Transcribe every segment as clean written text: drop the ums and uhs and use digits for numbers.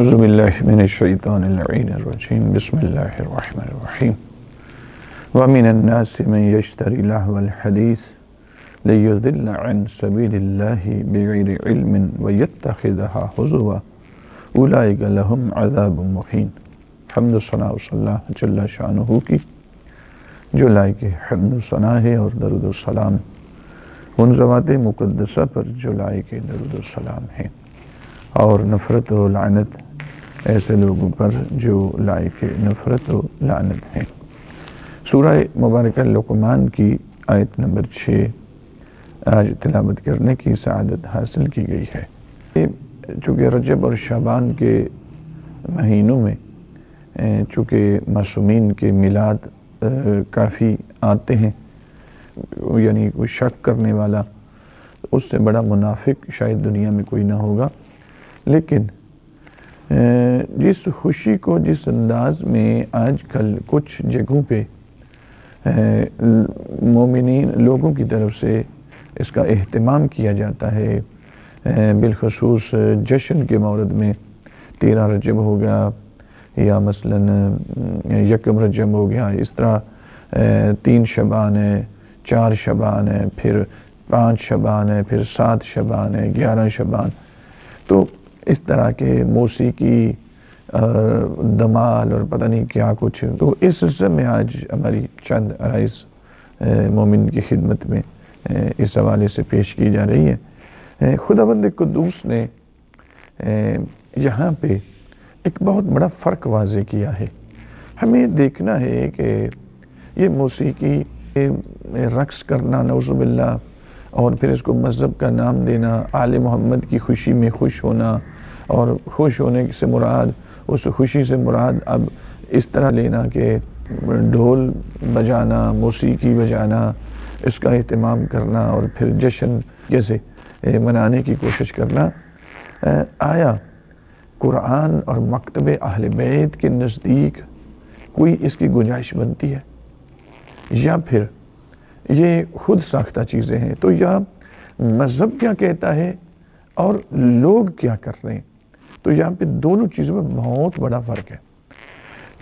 أعوذ بالله من الشيطان اللعين الرجيم بسم الله الرحمن الرحيم ومن الناس من يشتري لهو الحديث ليضل عن سبيل الله بغير علم ويتخذها هزوا أولئك لهم عذاب مهين. حمد و ثنا اللہ جل شانہ کی جو لائق حمد و ثنا ہے اور درود و سلام ان ذوات مقدسہ پر جو لائق درود و سلام ہے، اور نفرت و لعنت ایسے لوگوں پر جو لائق نفرت و لعنت ہیں۔ سورہ مبارکہ لقمان کی آیت نمبر 6 آج تلاوت کرنے کی سعادت حاصل کی گئی ہے۔ چونکہ رجب اور شعبان کے مہینوں میں چونکہ معصومین کے میلاد کافی آتے ہیں، یعنی کوئی شک کرنے والا اس سے بڑا منافق شاید دنیا میں کوئی نہ ہوگا، لیکن جس خوشی کو جس انداز میں آج کل کچھ جگہوں پہ مومنین لوگوں کی طرف سے اس کا اہتمام کیا جاتا ہے، بالخصوص جشن کے مورد میں 13 رجب ہو گیا یا مثلاً 1 رجب ہو گیا، اس طرح 3 شعبان ہے، 4 شعبان ہے، پھر 5 شعبان ہے، پھر 7 شعبان ہے، 11 شعبان، تو اس طرح کے موسیقی دمال اور پتہ نہیں کیا کچھ۔ تو اس سلسلے میں آج ہماری چند عرائض مومن کی خدمت میں اس حوالے سے پیش کی جا رہی ہے۔ خداوند قدوس نے یہاں پہ ایک بہت بڑا فرق واضح کیا ہے۔ ہمیں دیکھنا ہے کہ یہ موسیقی، رقص کرنا نعوذ باللہ، اور پھر اس کو مذہب کا نام دینا، آل محمد کی خوشی میں خوش ہونا، اور خوش ہونے سے مراد اس خوشی سے مراد اب اس طرح لینا کہ ڈھول بجانا، موسیقی بجانا، اس کا اہتمام کرنا اور پھر جشن جیسے منانے کی کوشش کرنا۔ آیا قرآن اور مکتب اہل بیت کے نزدیک کوئی اس کی گنجائش بنتی ہے، یا پھر یہ خود ساختہ چیزیں ہیں؟ تو یا مذہب کیا کہتا ہے اور لوگ کیا کر رہے ہیں؟ تو یہاں پہ دونوں چیزوں میں بہت بڑا فرق ہے۔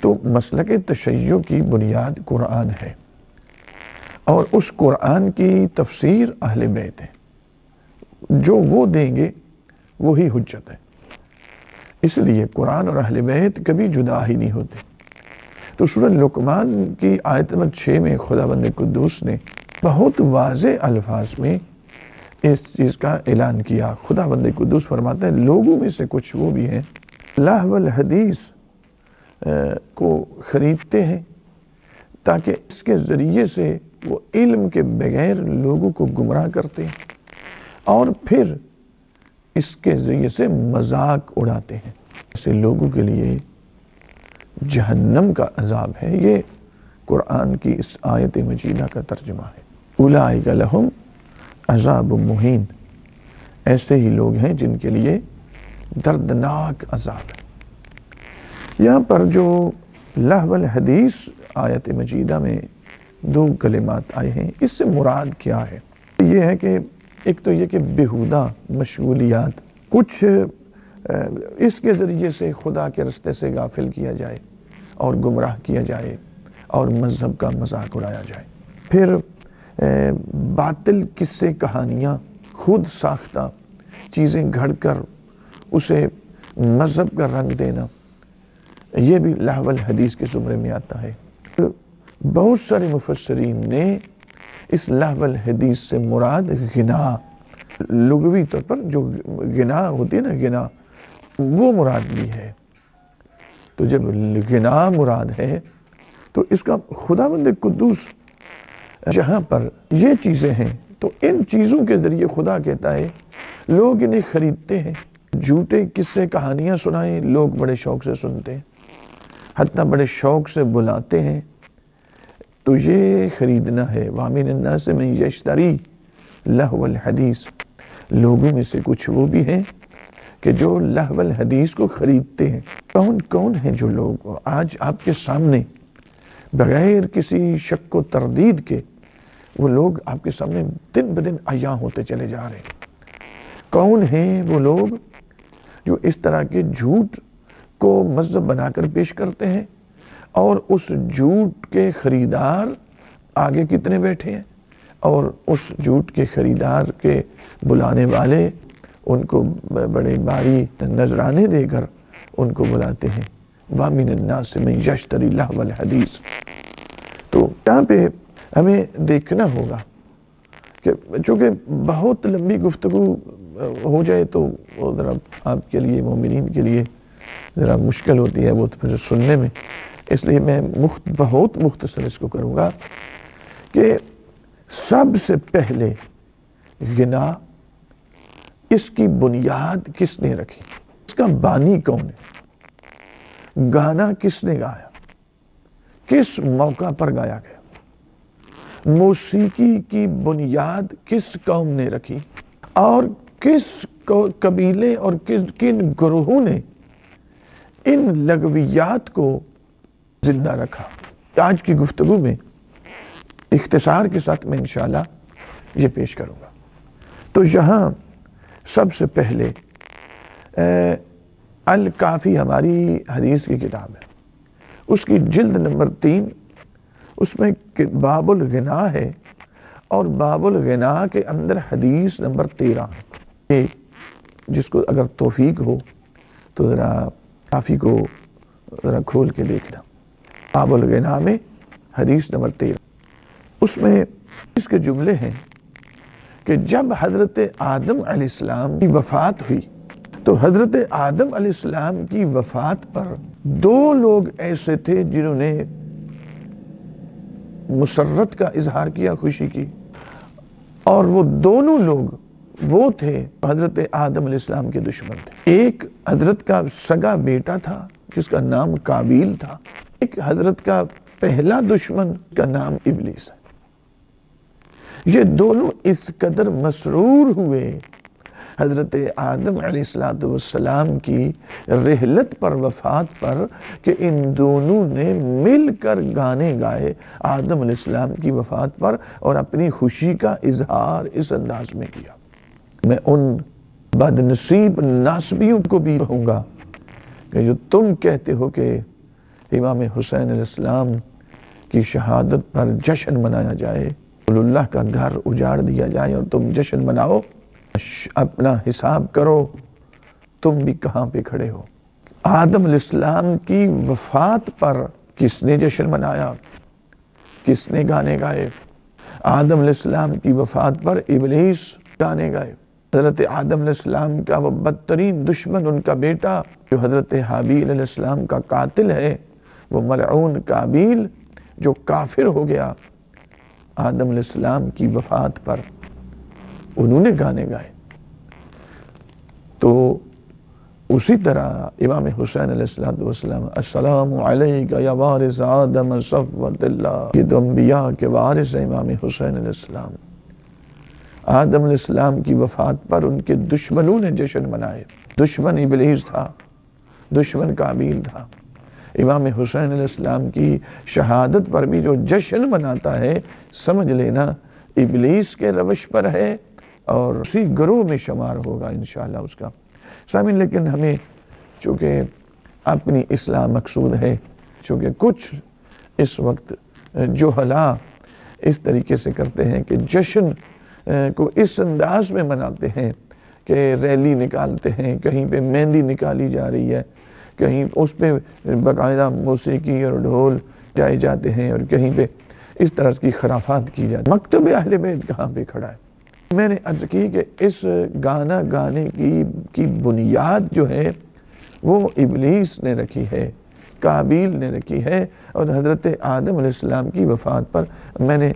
تو مسلک تشیع کی بنیاد قرآن ہے، اور اس قرآن کی تفسیر اہل بیت ہے، جو وہ دیں گے وہی حجت ہے۔ اس لیے قرآن اور اہل بیت کبھی جدا ہی نہیں ہوتے۔ تو سورہ لقمان کی آیت نمبر 6 میں خداوند قدوس نے بہت واضح الفاظ میں اس چیز کا اعلان کیا۔ خداوند قدوس فرماتا ہے لوگوں میں سے کچھ وہ بھی ہیں لہو الحدیث کو خریدتے ہیں تاکہ اس کے ذریعے سے وہ علم کے بغیر لوگوں کو گمراہ کرتے ہیں، اور پھر اس کے ذریعے سے مذاق اڑاتے ہیں۔ ایسے لوگوں کے لیے جہنم کا عذاب ہے۔ یہ قرآن کی اس آیت مجیدہ کا ترجمہ ہے۔ اولئک لہم عذاب مہین، ایسے ہی لوگ ہیں جن کے لیے دردناک عذاب ہے۔ یہاں پر جو لہو الحدیث آیت مجیدہ میں 2 کلمات آئے ہیں، اس سے مراد کیا ہے؟ یہ ہے کہ ایک تو یہ کہ بیہودہ مشغولیات، کچھ اس کے ذریعے سے خدا کے رستے سے غافل کیا جائے اور گمراہ کیا جائے اور مذہب کا مذاق اڑایا جائے۔ پھر باطل قصے کہانیاں، خود ساختہ چیزیں گھڑ کر اسے مذہب کا رنگ دینا، یہ بھی لہو الحدیث کے زمرے میں آتا ہے۔ بہت سارے مفسرین نے اس لہو الحدیث سے مراد غنا، لغوی طور پر جو غنا ہوتی ہے نا، غنا وہ مراد بھی ہے۔ تو جب غنا مراد ہے تو اس کا خداوند قدوس جہاں پر یہ چیزیں ہیں تو ان چیزوں کے ذریعے خدا کہتا ہے لوگ انہیں خریدتے ہیں، جھوٹے قصے کہانیاں سنائیں، لوگ بڑے شوق سے سنتے ہیں، حتیٰ بڑے شوق سے بلاتے ہیں۔ تو یہ خریدنا ہے۔ وَمِنَ النَّاسِ مَن يَشْتَرِي لَهْوَ الْحَدِيثِ، لوگوں میں سے کچھ وہ بھی ہیں کہ جو لہو الحدیث کو خریدتے ہیں۔ کون ہیں جو لوگ آج آپ کے سامنے بغیر کسی شک و تردید کے وہ لوگ آپ کے سامنے دن بدن عیاں ہوتے چلے جا رہے ہیں؟ کون ہیں وہ لوگ جو اس طرح کے جھوٹ کو مذہب بنا کر پیش کرتے ہیں، اور اس جھوٹ کے خریدار آگے کتنے بیٹھے ہیں، اور اس جھوٹ کے خریدار کے بلانے والے ان کو بڑے بھاری نذرانے دے کر ان کو بلاتے ہیں۔ وَمِنَ النَّاسِ مَن يَشْتَرِي لَهْوَ الْحَدِيثِ۔ تو یہاں پہ ہمیں دیکھنا ہوگا کہ چونکہ بہت لمبی گفتگو ہو جائے تو وہ ذرا آپ کے لیے، مومنین کے لیے ذرا مشکل ہوتی ہے وہ پھر سننے میں، اس لیے میں بہت مختصر اس کو کروں گا کہ سب سے پہلے غنا، اس کی بنیاد کس نے رکھی، اس کا بانی کون ہے، گانا کس نے گایا، کس موقع پر گایا گیا، موسیقی کی بنیاد کس قوم نے رکھی، اور کس قبیلے اور کن گروہوں نے ان لغویات کو زندہ رکھا۔ آج کی گفتگو میں اختصار کے ساتھ میں انشاءاللہ یہ پیش کروں گا۔ تو یہاں سب سے پہلے الکافی ہماری حدیث کی کتاب ہے، اس کی جلد نمبر 3، اس میں باب الغنا ہے، اور باب الغنا کے اندر حدیث نمبر 13 ہے۔ جس کو اگر توفیق ہو تو ذرا کافی کو ذرا کھول کے دیکھنا۔ باب الغنا میں حدیث نمبر 13، اس میں اس کے جملے ہیں کہ جب حضرت آدم علیہ السلام کی وفات ہوئی تو حضرت آدم علیہ السلام کی وفات پر 2 لوگ ایسے تھے جنہوں نے مسرت کا اظہار کیا، خوشی کی، اور وہ دونوں لوگ وہ تھے حضرت آدم علیہ السلام کے دشمن تھے۔ ایک حضرت کا سگا بیٹا تھا جس کا نام قابیل تھا، ایک حضرت کا پہلا دشمن کا نام ابلیس ہے۔ یہ دونوں اس قدر مسرور ہوئے حضرت آدم علیہ السلام کی رحلت پر، وفات پر، کہ ان دونوں نے مل کر گانے گائے آدم علیہ السلام کی وفات پر، اور اپنی خوشی کا اظہار اس انداز میں کیا۔ میں ان بد نصیب ناسبیوں کو بھی کہوں گا کہ جو تم کہتے ہو کہ امام حسین علیہ السلام کی شہادت پر جشن منایا جائے، اللہ کا گھر اجاڑ دیا جائے اور تم جشن مناؤ، اپنا حساب کرو تم بھی کہاں پہ کھڑے ہو۔ آدم علیہ السلام کی وفات پر کس نے جشن منایا، کس نے گانے گائے؟ آدم علیہ السلام کی وفات پر ابلیس گانے گائے۔ حضرت آدم علیہ السلام کا وہ بدترین دشمن، ان کا بیٹا جو حضرت حابیل علیہ السلام کا قاتل ہے، وہ ملعون قابیل جو کافر ہو گیا، آدم علیہ السلام کی وفات پر انہوں نے گانے گائے۔ تو اسی طرح امام حسین علیہ السلام، السلام علیک یا وارث آدم صفوت اللہ، یہ تو انبیاء کے وارث ہیں امام حسین علیہ السلام۔ آدم علیہ السلام کی وفات پر ان کے دشمنوں نے جشن منائے، دشمن ابلیس تھا، دشمن قابیل تھا۔ امام حسین علیہ السلام کی شہادت پر بھی جو جشن مناتا ہے، سمجھ لینا ابلیس کے روش پر ہے، اور اسی گروہ میں شمار ہوگا انشاءاللہ اس کا۔ سامعین، لیکن ہمیں چونکہ اپنی اصلاح مقصود ہے، چونکہ کچھ اس وقت جوہلا اس طریقے سے کرتے ہیں کہ جشن کو اس انداز میں مناتے ہیں کہ ریلی نکالتے ہیں، کہیں پہ مہندی نکالی جا رہی ہے، کہیں اس پہ باقاعدہ موسیقی اور ڈھول جائے جاتے ہیں، اور کہیں پہ اس طرح کی خرافات کی جاتی ہے۔ مکتب اہل بیت کہاں پہ کھڑا ہے؟ میں نے عرض کی کہ اس گانا گانے کی بنیاد جو ہے وہ ابلیس نے رکھی ہے، قابیل نے رکھی ہے، اور حضرت آدم علیہ السلام کی وفات پر میں نے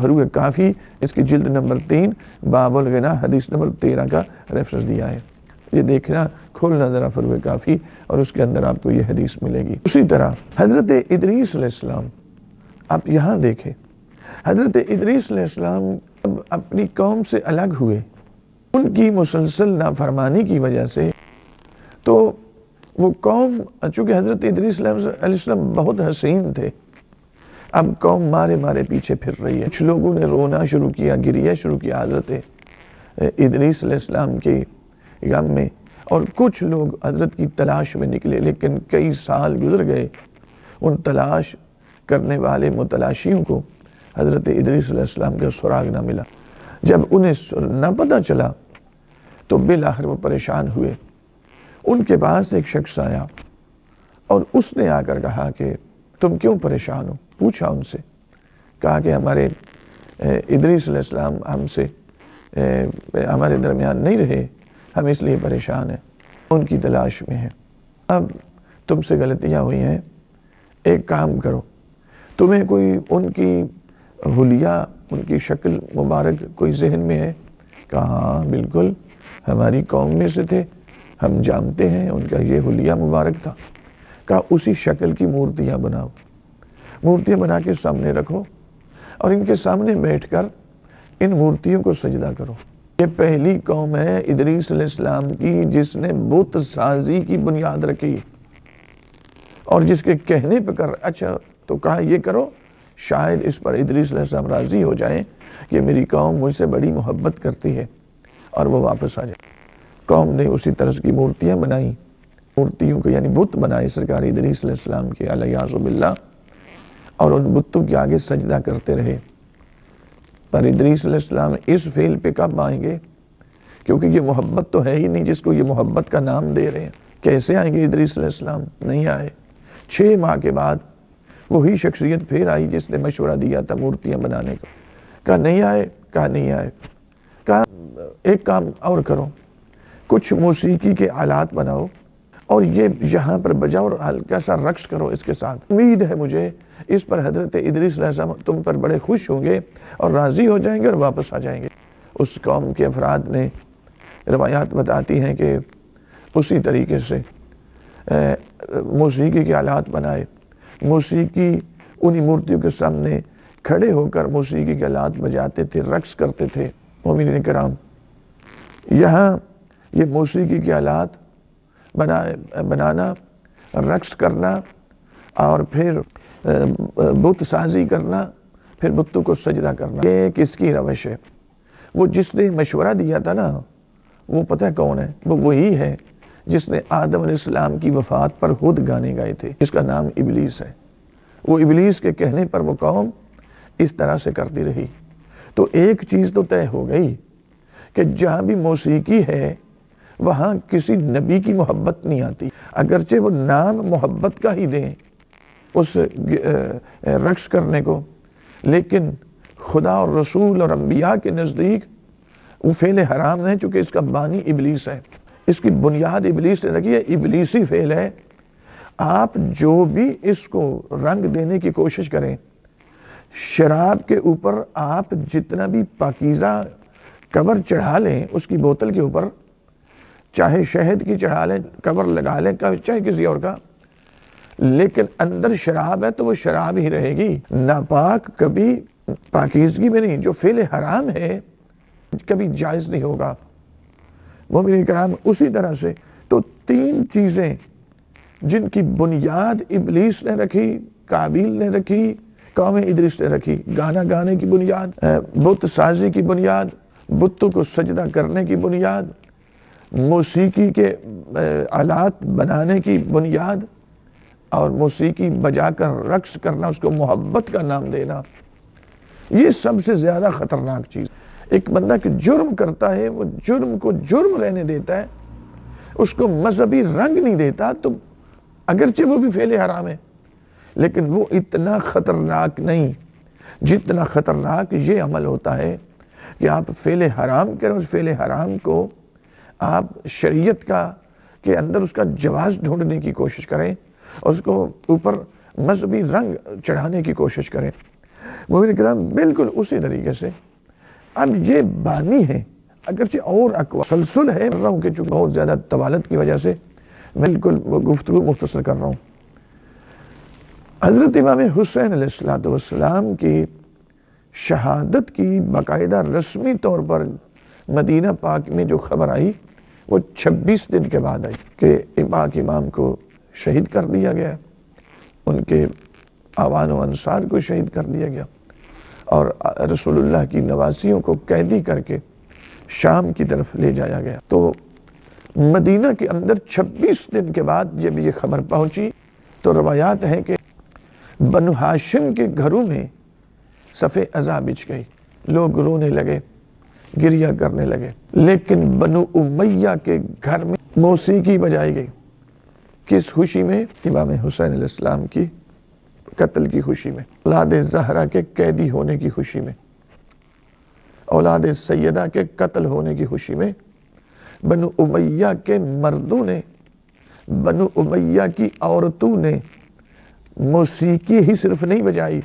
فروغ کافی اس کی جلد نمبر 3 باب الغنا حدیث نمبر 13 کا ریفرنس دیا ہے۔ یہ دیکھنا، کھولنا ذرا فروغ کافی، اور اس کے اندر آپ کو یہ حدیث ملے گی۔ اسی طرح حضرت ادریس علیہ السلام، آپ یہاں دیکھیں، حضرت ادریس علیہ السلام اپنی قوم سے الگ ہوئے، ان کی مسلسل نافرمانی کی وجہ سے، تو وہ قوم، چونکہ حضرت ادریس علیہ السلام بہت حسین تھے، اب قوم مارے مارے پیچھے پھر رہی ہے۔ کچھ لوگوں نے رونا شروع کیا، گریہ شروع کیا حضرت ادریس علیہ السلام کے غم میں، اور کچھ لوگ حضرت کی تلاش میں نکلے، لیکن کئی سال گزر گئے، ان تلاش کرنے والے متلاشیوں کو حضرت ادریس علیہ السلام کا سراغ نہ ملا۔ جب انہیں نہ پتہ چلا تو بالآخر وہ پریشان ہوئے۔ ان کے پاس ایک شخص آیا اور اس نے آ کر کہا کہ تم کیوں پریشان ہو؟ پوچھا ان سے، کہا کہ ہمارے ادریس علیہ السلام ہمارے درمیان نہیں رہے، ہم اس لیے پریشان ہیں، ان کی تلاش میں ہیں۔ اب تم سے غلطیاں ہوئی ہیں، ایک کام کرو، تمہیں کوئی ان کی حلیہ، ان کی شکل مبارک کوئی ذہن میں ہے؟ کہا ہاں بالکل، ہماری قوم میں سے تھے، ہم جانتے ہیں ان کا یہ حلیہ مبارک تھا۔ کہا اسی شکل کی مورتیاں بناؤ، مورتیاں بنا کے سامنے رکھو اور ان کے سامنے بیٹھ کر ان مورتیوں کو سجدہ کرو۔ یہ پہلی قوم ہے ادریس علیہ السلام کی جس نے بت سازی کی بنیاد رکھی، اور جس کے کہنے پہ کر اچھا تو کہا یہ کرو، شاید اس پر ادریس علیہ السلام راضی ہو جائیں کہ میری قوم مجھ سے بڑی محبت کرتی ہے اور وہ واپس آ جائے۔ قوم نے اسی طرح کی مورتیاں بنائیں، مورتیوں کو یعنی بت بنائے سرکار ادریس علیہ السلام کے علیہ باللہ، اور ان بتوں کے آگے سجدہ کرتے رہے۔ پر ادریس علیہ السلام اس فعل پہ کب آئیں گے؟ کیونکہ یہ محبت تو ہے ہی نہیں جس کو یہ محبت کا نام دے رہے ہیں۔ کیسے آئیں گے ادریس علیہ السلام؟ نہیں آئے۔ 6 ماہ کے بعد وہی شخصیت پھر آئی جس نے مشورہ دیا تھا مورتیاں بنانے کا۔ کہا نہیں آئے، کہا نہیں آئے، کہا ایک کام اور کرو، کچھ موسیقی کے آلات بناؤ اور یہ یہاں پر بجاؤ اور ہلکا سا رقص کرو اس کے ساتھ۔ امید ہے مجھے اس پر حضرت ادریس علیہ السلام تم پر بڑے خوش ہوں گے اور راضی ہو جائیں گے اور واپس آ جائیں گے۔ اس قوم کے افراد نے، روایات بتاتی ہیں کہ اسی طریقے سے موسیقی کے آلات بنائے، موسیقی انہی مورتیوں کے سامنے کھڑے ہو کر موسیقی کے آلات بجاتے تھے، رقص کرتے تھے۔ مومنین کرام، یہاں یہ موسیقی کے آلات بنانا، رقص کرنا اور پھر بت سازی کرنا، پھر بتوں کو سجدہ کرنا، یہ کس کی روش ہے؟ وہ جس نے مشورہ دیا تھا نا، وہ پتہ کون ہے؟ وہ وہی ہے جس نے آدم علیہ السلام کی وفات پر خود گانے گائے تھے، جس کا نام ابلیس ہے۔ وہ ابلیس کے کہنے پر وہ قوم اس طرح سے کرتی رہی۔ تو ایک چیز تو طے ہو گئی کہ جہاں بھی موسیقی ہے وہاں کسی نبی کی محبت نہیں آتی، اگرچہ وہ نام محبت کا ہی دیں اس رقص کرنے کو، لیکن خدا اور رسول اور انبیاء کے نزدیک وہ فعل حرام ہے، چونکہ اس کا بانی ابلیس ہے، اس کی بنیاد ابلیس نے رکھی ہے، ابلیسی فعل ہے۔ آپ جو بھی اس کو رنگ دینے کی کوشش کریں، شراب کے اوپر آپ جتنا بھی پاکیزہ کور چڑھا لیں اس کی بوتل کے اوپر، چاہے شہد کی چڑھا لیں، کور لگا لیں، چاہے کسی اور کا، لیکن اندر شراب ہے تو وہ شراب ہی رہے گی۔ ناپاک کبھی پاکیزگی میں نہیں، جو فعل حرام ہے کبھی جائز نہیں ہوگا۔ مومنین کرام، اسی طرح سے تو 3 چیزیں جن کی بنیاد ابلیس نے رکھی، قابیل نے رکھی، قوم ادریس نے رکھی، گانا گانے کی بنیاد، بت سازی کی بنیاد، بتوں کو سجدہ کرنے کی بنیاد، موسیقی کے آلات بنانے کی بنیاد، اور موسیقی بجا کر رقص کرنا، اس کو محبت کا نام دینا، یہ سب سے زیادہ خطرناک چیز۔ ایک بندہ کہ جرم کرتا ہے وہ جرم کو جرم رہنے دیتا ہے، اس کو مذہبی رنگ نہیں دیتا، تو اگرچہ وہ بھی فعل حرام ہے لیکن وہ اتنا خطرناک نہیں جتنا خطرناک یہ عمل ہوتا ہے کہ آپ فعل حرام کریں، اس فعل حرام کو آپ شریعت کے اندر اس کا جواز ڈھونڈنے کی کوشش کریں اور اس کو اوپر مذہبی رنگ چڑھانے کی کوشش کریں۔ مومنین کرام، بالکل اسی طریقے سے اب یہ بانی ہے، اگرچہ اور تسلسل ہے، رہا ہوں کہ چونکہ بہت زیادہ طوالت کی وجہ سے بالکل گفتگو مختصر کر رہا ہوں۔ حضرت امام حسین علیہ السلام کی شہادت کی باقاعدہ رسمی طور پر مدینہ پاک میں جو خبر آئی وہ 26 دن کے بعد آئی کہ پاک امام کو شہید کر دیا گیا، ان کے آوان و انصار کو شہید کر دیا گیا، اور رسول اللہ کی نواسیوں کو قیدی کر کے شام کی طرف لے جایا گیا۔ تو مدینہ کے اندر 26 دن کے بعد جب یہ خبر پہنچی تو روایات ہیں کہ بنو ہاشم کے گھروں میں صف ازاں بچھ گئی، لوگ رونے لگے، گریہ کرنے لگے، لیکن بنو امیہ کے گھر میں موسیقی بجائی گئی۔ کس خوشی میں؟ امام حسین علیہ السلام کی قتل کی خوشی میں، اولاد زہرا کے قیدی ہونے کی خوشی میں، اولاد سیدہ کے قتل ہونے کی خوشی میں بنو امیہ کے مردوں نے، بنو امیہ کی عورتوں نے موسیقی ہی صرف نہیں بجائی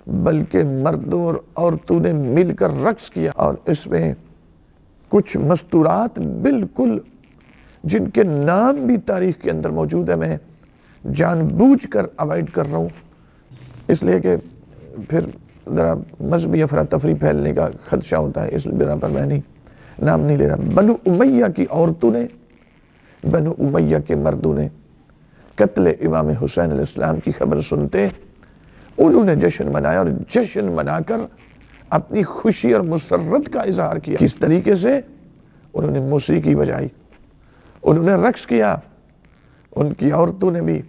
بلکہ مردوں اور عورتوں نے مل کر رقص کیا، اور اس میں کچھ مستورات بالکل جن کے نام بھی تاریخ کے اندر موجود ہے، میں جان بوجھ کر اوائڈ کر رہا ہوں اس لیے کہ پھر ذرا مذہبی افراتفری پھیلنے کا خدشہ ہوتا ہے، اس بنا پر میں نام نہیں لے رہا۔ بنو امیہ کی عورتوں نے، بنو امیہ کے مردوں نے قتل امام حسین علیہ السلام کی خبر سنتے انہوں نے جشن منایا، اور جشن منا کر اپنی خوشی اور مسرت کا اظہار کیا۔ کس طریقے سے؟ انہوں نے موسیقی بجائی، انہوں نے رقص کیا، ان کی عورتوں نے بھی،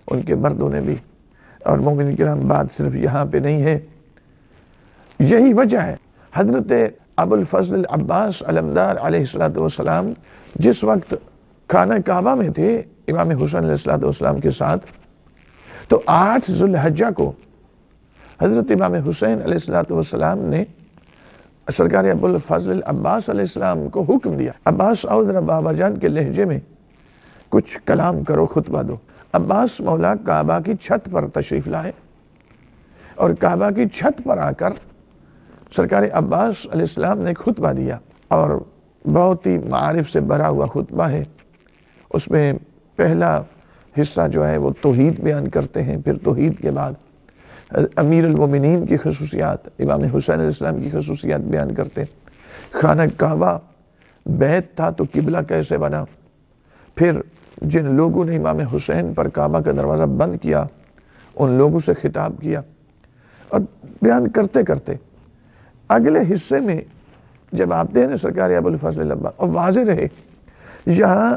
ان کے مردوں نے بھی۔ اور مومنین کرام، بات صرف یہاں پہ نہیں ہے، یہی وجہ ہے حضرت ابو الفضل عباس علمدار علیہ السلام جس وقت خانہ کعبہ میں تھے امام حسین علیہ السلام کے ساتھ، تو 8 ذو الحجہ کو حضرت امام حسین علیہ السلام نے سرکار ابو الفضل عباس علیہ السلام کو حکم دیا، عباس آؤ ذرا بابا جان کے لہجے میں کچھ کلام کرو، خطبہ دو۔ عباس مولا کعبہ کی چھت پر تشریف لائے، اور کعبہ کی چھت پر آ کر سرکار عباس علیہ السلام نے خطبہ دیا، اور بہت ہی معارف سے بھرا ہوا خطبہ ہے۔ اس میں پہلا حصہ جو ہے وہ توحید بیان کرتے ہیں، پھر توحید کے بعد امیر المومنین کی خصوصیات، امام حسین علیہ السلام کی خصوصیات بیان کرتے ہیں۔ خانہ کعبہ بیت تھا تو قبلہ کیسے بنا، پھر جن لوگوں نے امام حسین پر کعبہ کا دروازہ بند کیا ان لوگوں سے خطاب کیا، اور بیان کرتے کرتے اگلے حصے میں جب آتے ہیں سرکار ابو الفضل عباس، اور واضح رہے یہاں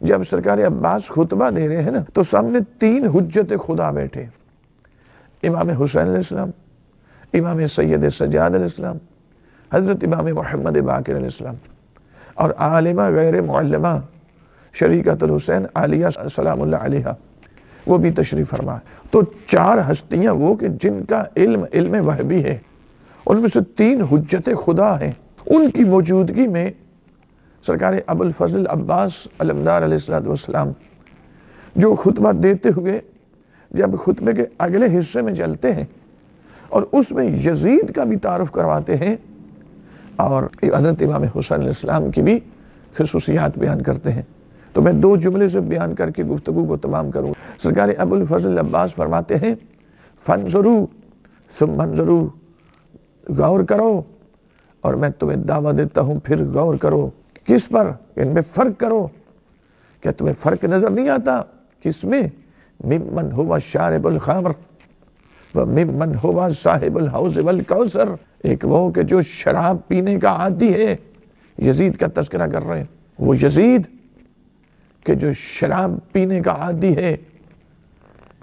جب سرکار عباس خطبہ دے رہے ہیں نا تو سامنے 3 حجت خدا بیٹھے، امام حسین علیہ السلام، امام سید سجاد علیہ السلام، حضرت امام محمد باقر علیہ السلام، اور عالمہ غیر معلمہ شریکۃ الحسین عالیہ سلام اللہ علیہ وہ بھی تشریف فرما۔ تو 4 ہستیاں وہ کہ جن کا علم وحبی ہے، ان میں سے 3 حجت خدا ہیں، ان کی موجودگی میں سرکار ابو الفضل عباس علمدار علیہ السلام جو خطبہ دیتے ہوئے جب خطبے کے اگلے حصے میں چلتے ہیں اور اس میں یزید کا بھی تعارف کرواتے ہیں اور حضرت امام حسین علیہ السلام کی بھی خصوصیات بیان کرتے ہیں، تو میں 2 جملے سے بیان کر کے گفتگو کو تمام کروں۔ سرکار ابو الفضل عباس فرماتے ہیں فانظروا ثم انظروا، غور کرو اور میں تمہیں دعویٰ دیتا ہوں پھر غور کرو۔ کس پر؟ ان میں فرق کرو۔ کیا تمہیں فرق نظر نہیں آتا؟ کس میں؟ ممن ہوا شارب الخمر وممن ہوا صاحب الحوض والکوثر، ایک وہ کہ جو شراب پینے کا عادی ہے، یزید کا تذکرہ کر رہے ہیں، وہ یزید کہ جو شراب پینے کا عادی ہے،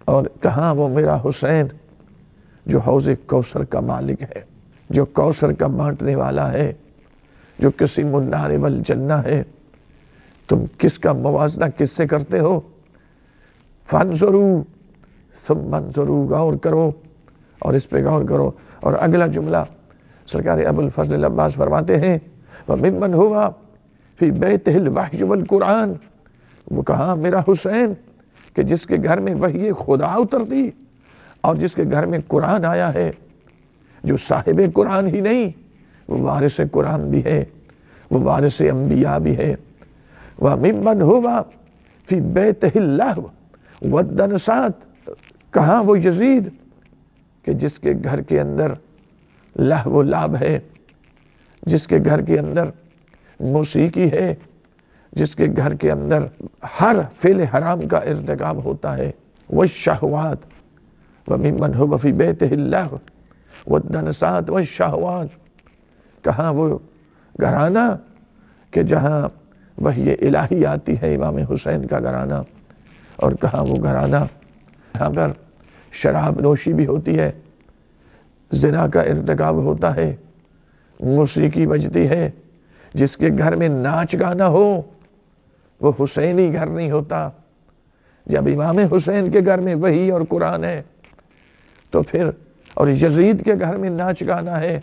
اور کہاں وہ میرا حسین جو حوض کوثر کا مالک ہے، جو کوثر کا بانٹنے والا ہے، جو قسم النار والجنہ ہے، تم کس کا موازنہ کس سے کرتے ہو؟ فانظروا ثم انظروا، غور کرو اور اس پہ غور کرو۔ اور اگلا جملہ سرکار ابو الفضل عباس فرماتے ہیں وَمِمَّنْ هُوَ فِي بَيْتِهِ الْوَحْيُ وَالْقُرْآنِ، وہ کہاں میرا حسین کہ جس کے گھر میں وحی خدا اترتی اور جس کے گھر میں قرآن آیا ہے، جو صاحب قرآن ہی نہیں، وہ وارث قرآن بھی ہے، وہ وارث انبیاء بھی ہے۔ وَمِمَّنْ هُوَ فِي بَيْتِهِ اللَّهْوِ وَالدَّنَسَاتِ، کہاں وہ یزید کہ جس کے گھر کے اندر لہو و لعب ہے، جس کے گھر کے اندر موسیقی ہے، جس کے گھر کے اندر ہر فعل حرام کا ارتکاب ہوتا ہے۔ والشہوات، وَمِمَّنْ هُوَ فِي بَيْتِهِ اللَّهْوِ وَالدَّنَسَاتِ وَالشَّهْوَاتِ، کہاں وہ گھرانہ کہ جہاں وحی الہی آتی ہے امام حسین کا گھرانہ، اور کہاں وہ گھرانہ یہاں پر شراب نوشی بھی ہوتی ہے، زنا کا ارتکاب ہوتا ہے، موسیقی بجتی ہے۔ جس کے گھر میں ناچ گانا ہو وہ حسینی گھر نہیں ہوتا۔ جب امام حسین کے گھر میں وحی اور قرآن ہے تو پھر، اور یزید کے گھر میں ناچ گانا ہے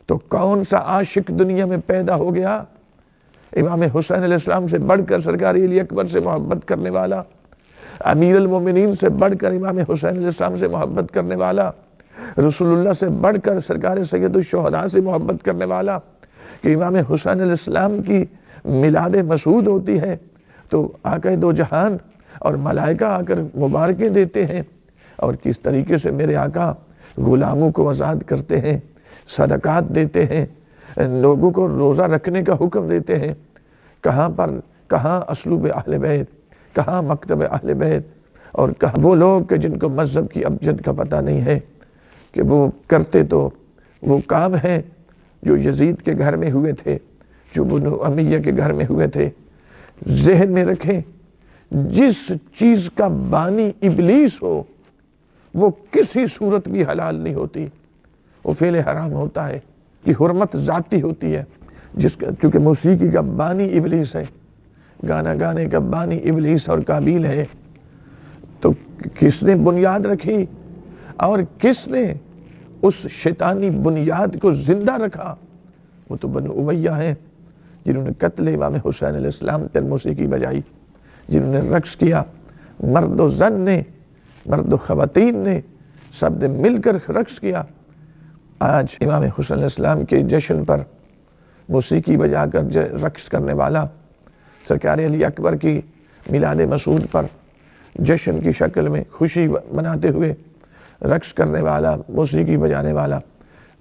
تو کون سا عاشق دنیا میں پیدا ہو گیا؟ امام حسین علیہ السلام سے بڑھ کر سرکار علی اکبر سے محبت کرنے والا، امیر المومنین سے بڑھ کر امام حسین علیہ السلام سے محبت کرنے والا، رسول اللہ سے بڑھ کر سرکار سید الشہداء سے محبت کرنے والا، کہ امام حسین علیہ السلام کی میلاد مسعود ہوتی ہے تو آقا دو جہان اور ملائکہ آ کر مبارکیں دیتے ہیں، اور کس طریقے سے میرے آقا غلاموں کو آزاد کرتے ہیں، صدقات دیتے ہیں، لوگوں کو روزہ رکھنے کا حکم دیتے ہیں۔ کہاں اسلوب اہل بیت، کہاں مکتب اہل بیت، اور کہاں وہ لوگ کہ جن کو مذہب کی ابجد کا پتہ نہیں ہے، کہ وہ کرتے تو وہ کام ہیں جو یزید کے گھر میں ہوئے تھے، جو بنو امیہ کے گھر میں ہوئے تھے۔ ذہن میں رکھیں، جس چیز کا بانی ابلیس ہو وہ کسی صورت بھی حلال نہیں ہوتی، وہ فعل حرام ہوتا ہے، کی حرمت ذاتی ہوتی ہے۔ چونکہ موسیقی کا بانی ابلیس ہے، گانا گانے کا بانی ابلیس اور قابیل ہے، تو کس نے بنیاد رکھی اور کس نے اس شیطانی بنیاد کو زندہ رکھا؟ وہ تو بنو امیہ ہیں، جنہوں نے قتل امام حسین علیہ السلام پر موسیقی بجائی، جنہوں نے رقص کیا۔ مرد و زن نے، مرد و خواتین نے، سب نے مل کر رقص کیا۔ آج امام حسین علیہ السلام کے جشن پر موسیقی بجا کر رقص کرنے والا، سرکار علی اکبر کی میلاد مسعود پر جشن کی شکل میں خوشی مناتے ہوئے رقص کرنے والا، موسیقی بجانے والا،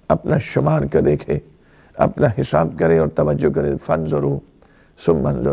اپنا شمار کر دیکھے، اپنا حساب کرے اور توجہ کرے۔ فانظروا ثم انظروا۔